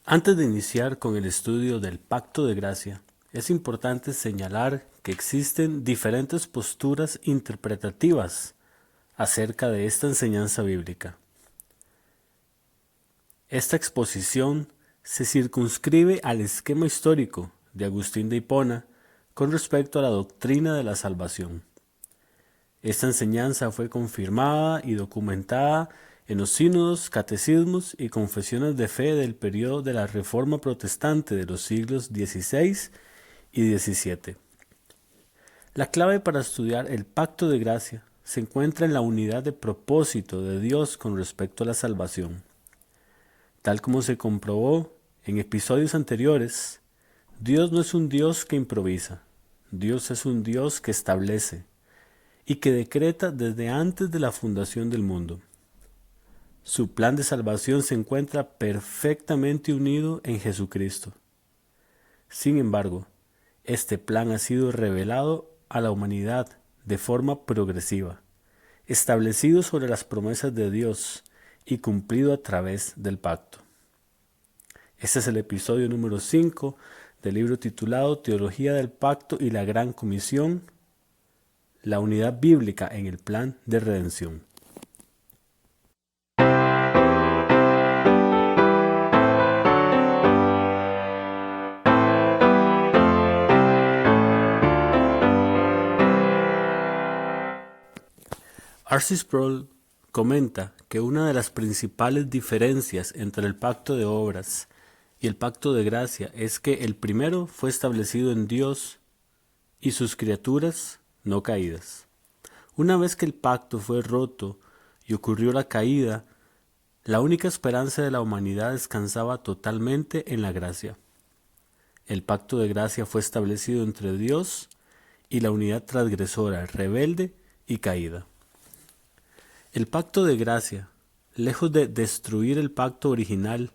Antes de iniciar con el estudio del Pacto de Gracia, es importante señalar que existen diferentes posturas interpretativas acerca de esta enseñanza bíblica. Esta exposición se circunscribe al esquema histórico de Agustín de Hipona con respecto a la doctrina de la salvación. Esta enseñanza fue confirmada y documentada en los sínodos, catecismos y confesiones de fe del periodo de la Reforma Protestante de los siglos XVI y XVII. La clave para estudiar el Pacto de Gracia se encuentra en la unidad de propósito de Dios con respecto a la salvación. Tal como se comprobó en episodios anteriores, Dios no es un Dios que improvisa, Dios es un Dios que establece y que decreta desde antes de la fundación del mundo. Su plan de salvación se encuentra perfectamente unido en Jesucristo. Sin embargo, este plan ha sido revelado a la humanidad de forma progresiva, establecido sobre las promesas de Dios y cumplido a través del pacto. Este es el episodio número 5 del libro titulado Teología del Pacto y la Gran Comisión, la unidad bíblica en el plan de redención. R.C. Sproul comenta que una de las principales diferencias entre el pacto de obras y el pacto de gracia es que el primero fue establecido en Dios y sus criaturas no caídas. Una vez que el pacto fue roto y ocurrió la caída, la única esperanza de la humanidad descansaba totalmente en la gracia. El pacto de gracia fue establecido entre Dios y la unidad transgresora, rebelde y caída. El pacto de gracia, lejos de destruir el pacto original,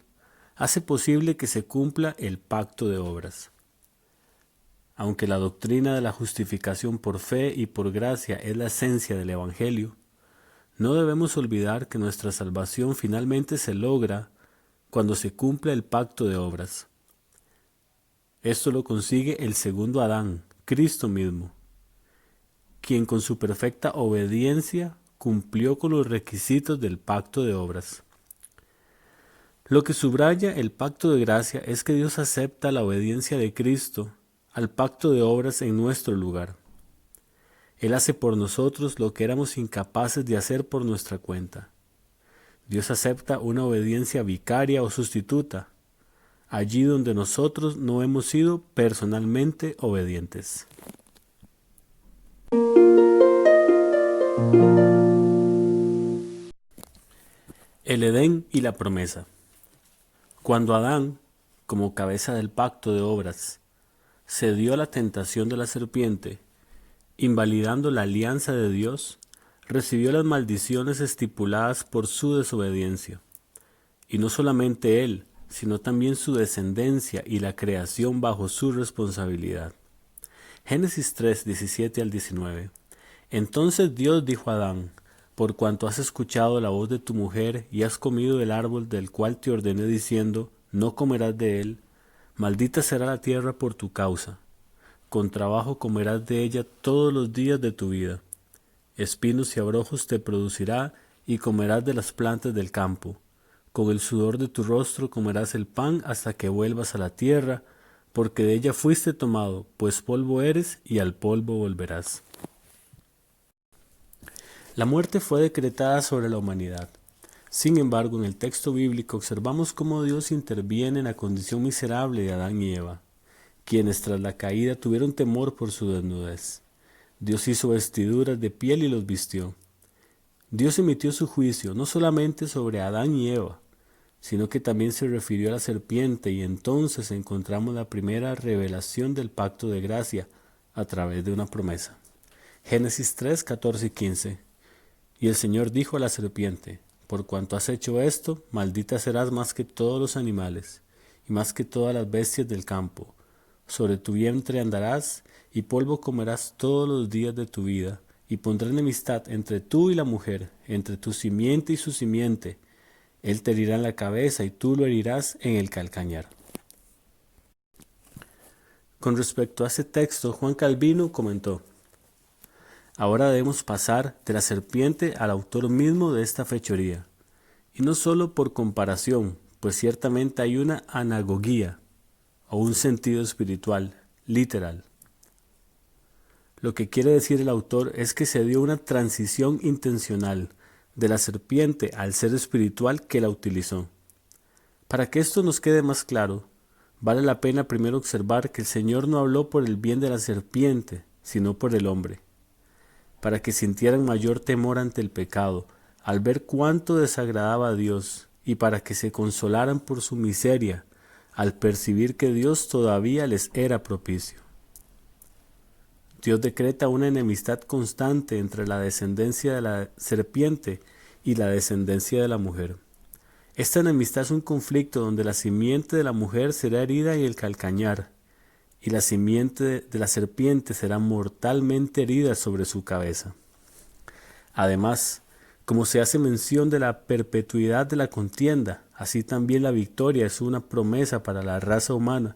hace posible que se cumpla el pacto de obras. Aunque la doctrina de la justificación por fe y por gracia es la esencia del Evangelio, no debemos olvidar que nuestra salvación finalmente se logra cuando se cumple el pacto de obras. Esto lo consigue el segundo Adán, Cristo mismo, quien con su perfecta obediencia cumplió con los requisitos del pacto de obras. Lo que subraya el pacto de gracia es que Dios acepta la obediencia de Cristo al pacto de obras en nuestro lugar. Él hace por nosotros lo que éramos incapaces de hacer por nuestra cuenta. Dios acepta una obediencia vicaria o sustituta, allí donde nosotros no hemos sido personalmente obedientes. El Edén y la promesa. Cuando Adán, como cabeza del pacto de obras, cedió a la tentación de la serpiente, invalidando la alianza de Dios, recibió las maldiciones estipuladas por su desobediencia. Y no solamente él, sino también su descendencia y la creación bajo su responsabilidad. Génesis 3, 17 al 19. Entonces Dios dijo a Adán: por cuanto has escuchado la voz de tu mujer y has comido del árbol del cual te ordené diciendo, no comerás de él, maldita será la tierra por tu causa. Con trabajo comerás de ella todos los días de tu vida. Espinos y abrojos te producirá y comerás de las plantas del campo. Con el sudor de tu rostro comerás el pan hasta que vuelvas a la tierra, porque de ella fuiste tomado, pues polvo eres y al polvo volverás. La muerte fue decretada sobre la humanidad. Sin embargo, en el texto bíblico observamos cómo Dios interviene en la condición miserable de Adán y Eva, quienes tras la caída tuvieron temor por su desnudez. Dios hizo vestiduras de piel y los vistió. Dios emitió su juicio no solamente sobre Adán y Eva, sino que también se refirió a la serpiente, y entonces encontramos la primera revelación del pacto de gracia a través de una promesa. Génesis 3, 14 y 15. Y el Señor dijo a la serpiente: por cuanto has hecho esto, maldita serás más que todos los animales, y más que todas las bestias del campo. Sobre tu vientre andarás, y polvo comerás todos los días de tu vida, y pondré enemistad entre tú y la mujer, entre tu simiente y su simiente, Él te herirá en la cabeza y tú lo herirás en el calcañar. Con respecto a este texto, Juan Calvino comentó: ahora debemos pasar de la serpiente al autor mismo de esta fechoría, y no solo por comparación, pues ciertamente hay una anagogía, o un sentido espiritual, literal. Lo que quiere decir el autor es que se dio una transición intencional de la serpiente al ser espiritual que la utilizó. Para que esto nos quede más claro, vale la pena primero observar que el Señor no habló por el bien de la serpiente, sino por el hombre, para que sintieran mayor temor ante el pecado, al ver cuánto desagradaba a Dios, y para que se consolaran por su miseria, al percibir que Dios todavía les era propicio. Dios decreta una enemistad constante entre la descendencia de la serpiente y la descendencia de la mujer. Esta enemistad es un conflicto donde la simiente de la mujer será herida en el calcañar, y la simiente de la serpiente será mortalmente herida sobre su cabeza. Además, como se hace mención de la perpetuidad de la contienda, así también la victoria es una promesa para la raza humana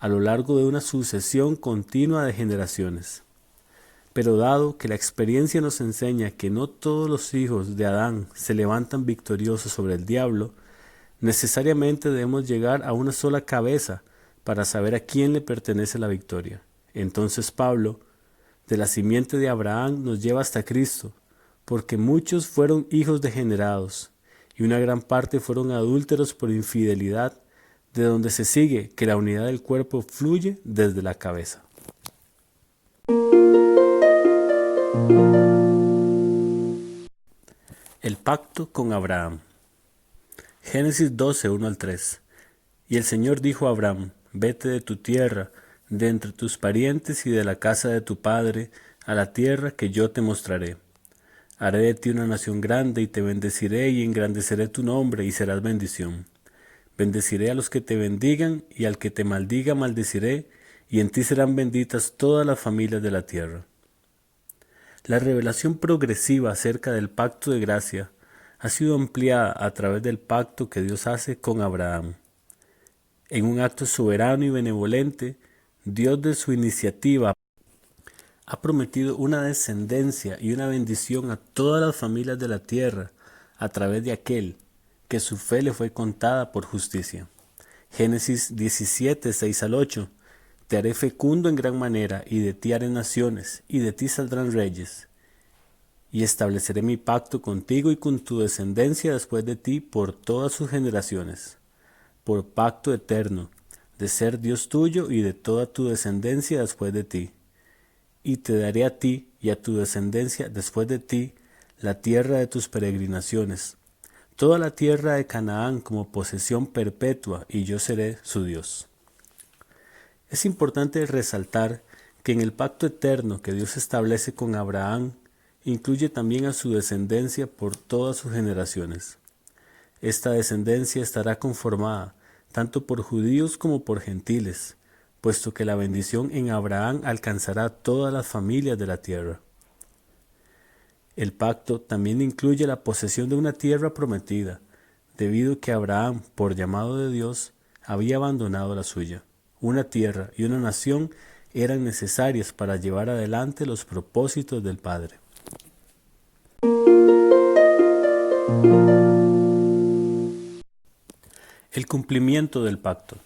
a lo largo de una sucesión continua de generaciones. Pero dado que la experiencia nos enseña que no todos los hijos de Adán se levantan victoriosos sobre el diablo, necesariamente debemos llegar a una sola cabeza para saber a quién le pertenece la victoria. Entonces Pablo, de la simiente de Abraham, nos lleva hasta Cristo, porque muchos fueron hijos degenerados, y una gran parte fueron adúlteros por infidelidad, de donde se sigue que la unidad del cuerpo fluye desde la cabeza. El pacto con Abraham. Génesis 12, 1 al 3. Y el Señor dijo a Abraham: vete de tu tierra, de entre tus parientes y de la casa de tu padre, a la tierra que yo te mostraré. Haré de ti una nación grande, y te bendeciré y engrandeceré tu nombre, y serás bendición. Bendeciré a los que te bendigan, y al que te maldiga maldeciré, y en ti serán benditas todas las familias de la tierra. La revelación progresiva acerca del pacto de gracia ha sido ampliada a través del pacto que Dios hace con Abraham. En un acto soberano y benevolente, Dios de su iniciativa ha prometido una descendencia y una bendición a todas las familias de la tierra a través de aquel que su fe le fue contada por justicia. Génesis 17, 6 al 8. Te haré fecundo en gran manera, y de ti haré naciones, y de ti saldrán reyes. Y estableceré mi pacto contigo y con tu descendencia después de ti por todas sus generaciones, por pacto eterno, de ser Dios tuyo y de toda tu descendencia después de ti. Y te daré a ti y a tu descendencia después de ti la tierra de tus peregrinaciones, toda la tierra de Canaán como posesión perpetua, y yo seré su Dios. Es importante resaltar que en el pacto eterno que Dios establece con Abraham, incluye también a su descendencia por todas sus generaciones. Esta descendencia estará conformada tanto por judíos como por gentiles, puesto que la bendición en Abraham alcanzará a todas las familias de la tierra. El pacto también incluye la posesión de una tierra prometida, debido a que Abraham, por llamado de Dios, había abandonado la suya. Una tierra y una nación eran necesarias para llevar adelante los propósitos del Padre. El cumplimiento del pacto.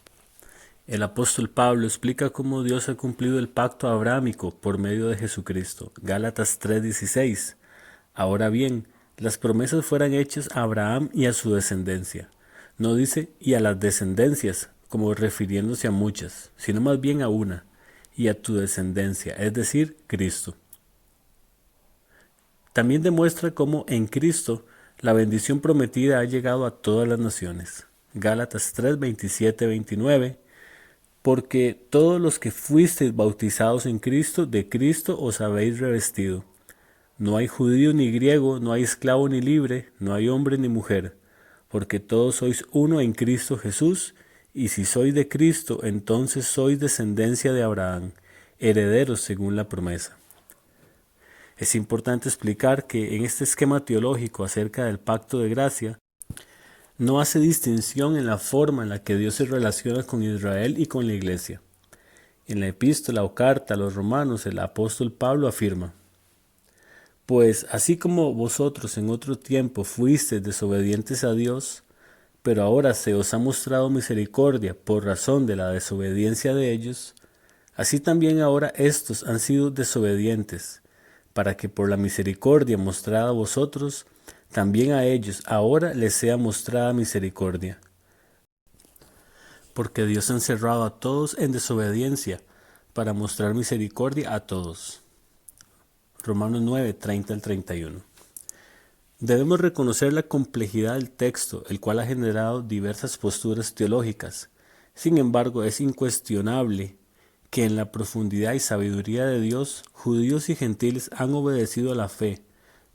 El apóstol Pablo explica cómo Dios ha cumplido el pacto abrahámico por medio de Jesucristo. Gálatas 3:16. Ahora bien, las promesas fueron hechas a Abraham y a su descendencia. No dice y a las descendencias, como refiriéndose a muchas, sino más bien a una, y a tu descendencia, es decir, Cristo. También demuestra cómo en Cristo la bendición prometida ha llegado a todas las naciones. Gálatas 3:27-29. Porque todos los que fuisteis bautizados en Cristo, de Cristo os habéis revestido. No hay judío ni griego, no hay esclavo ni libre, no hay hombre ni mujer, porque todos sois uno en Cristo Jesús, y si sois de Cristo, entonces sois descendencia de Abraham, herederos según la promesa. Es importante explicar que en este esquema teológico acerca del pacto de gracia, No hace distinción en la forma en la que Dios se relaciona con Israel y con la Iglesia. En la epístola o carta a los romanos, el apóstol Pablo afirma: Pues así como vosotros en otro tiempo fuisteis desobedientes a Dios, pero ahora se os ha mostrado misericordia por razón de la desobediencia de ellos, así también ahora éstos han sido desobedientes, para que por la misericordia mostrada a vosotros, también a ellos ahora les sea mostrada misericordia. Porque Dios ha encerrado a todos en desobediencia, para mostrar misericordia a todos. Romanos 9, 30 al 31. Debemos reconocer la complejidad del texto, el cual ha generado diversas posturas teológicas. Sin embargo, es incuestionable que en la profundidad y sabiduría de Dios, judíos y gentiles han obedecido a la fe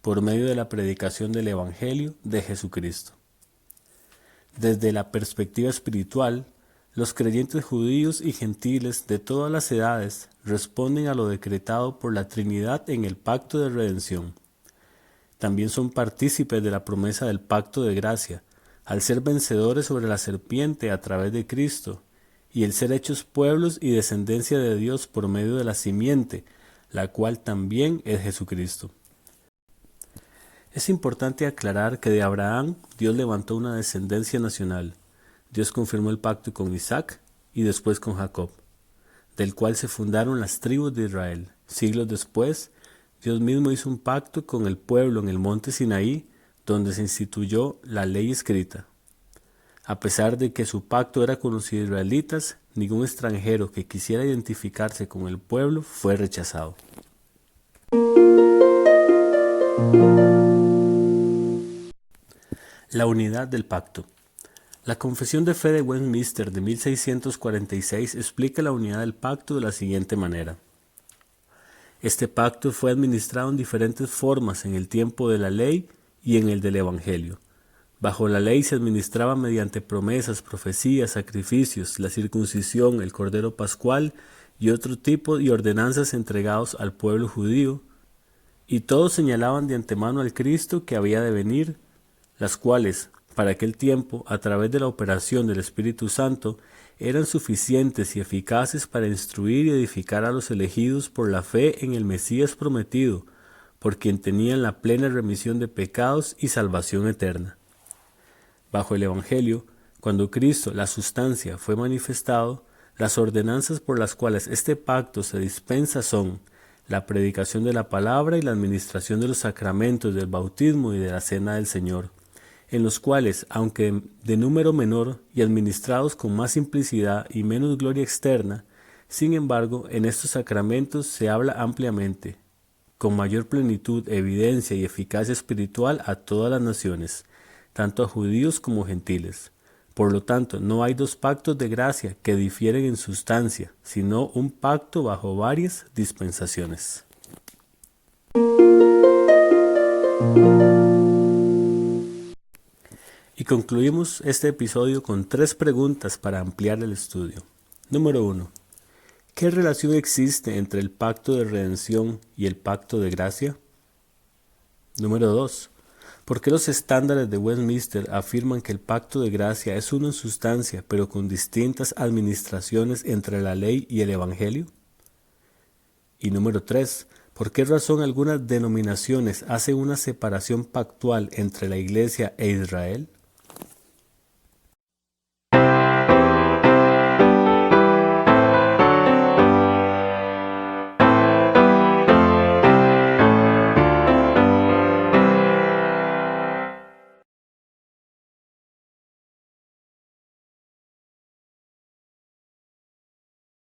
por medio de la predicación del Evangelio de Jesucristo. Desde la perspectiva espiritual, los creyentes judíos y gentiles de todas las edades responden a lo decretado por la Trinidad en el pacto de redención. También son partícipes de la promesa del pacto de gracia, al ser vencedores sobre la serpiente a través de Cristo, y el ser hechos pueblos y descendencia de Dios por medio de la simiente, la cual también es Jesucristo. Es importante aclarar que de Abraham Dios levantó una descendencia nacional. Dios confirmó el pacto con Isaac y después con Jacob, del cual se fundaron las tribus de Israel. Siglos después, Dios mismo hizo un pacto con el pueblo en el monte Sinaí, donde se instituyó la ley escrita. A pesar de que su pacto era con los israelitas, ningún extranjero que quisiera identificarse con el pueblo fue rechazado. La unidad del pacto. La Confesión de Fe de Westminster de 1646 explica la unidad del pacto de la siguiente manera. Este pacto fue administrado en diferentes formas en el tiempo de la ley y en el del Evangelio. Bajo la ley se administraba mediante promesas, profecías, sacrificios, la circuncisión, el cordero pascual y otro tipo de ordenanzas entregados al pueblo judío, y todos señalaban de antemano al Cristo que había de venir, las cuales, para aquel tiempo, a través de la operación del Espíritu Santo, eran suficientes y eficaces para instruir y edificar a los elegidos por la fe en el Mesías prometido, por quien tenían la plena remisión de pecados y salvación eterna. Bajo el Evangelio, cuando Cristo, la sustancia, fue manifestado, las ordenanzas por las cuales este pacto se dispensa son la predicación de la palabra y la administración de los sacramentos del bautismo y de la cena del Señor, en los cuales, aunque de número menor y administrados con más simplicidad y menos gloria externa, sin embargo, en estos sacramentos se habla ampliamente, con mayor plenitud, evidencia y eficacia espiritual a todas las naciones, tanto a judíos como gentiles. Por lo tanto, no hay dos pactos de gracia que difieren en sustancia, sino un pacto bajo varias dispensaciones. Y concluimos este episodio con 3 preguntas para ampliar el estudio. Número 1. ¿Qué relación existe entre el pacto de redención y el pacto de gracia? Número 2. ¿Por qué los estándares de Westminster afirman que el pacto de gracia es uno en sustancia, pero con distintas administraciones entre la ley y el Evangelio? Y número 3. ¿Por qué razón algunas denominaciones hacen una separación pactual entre la Iglesia e Israel?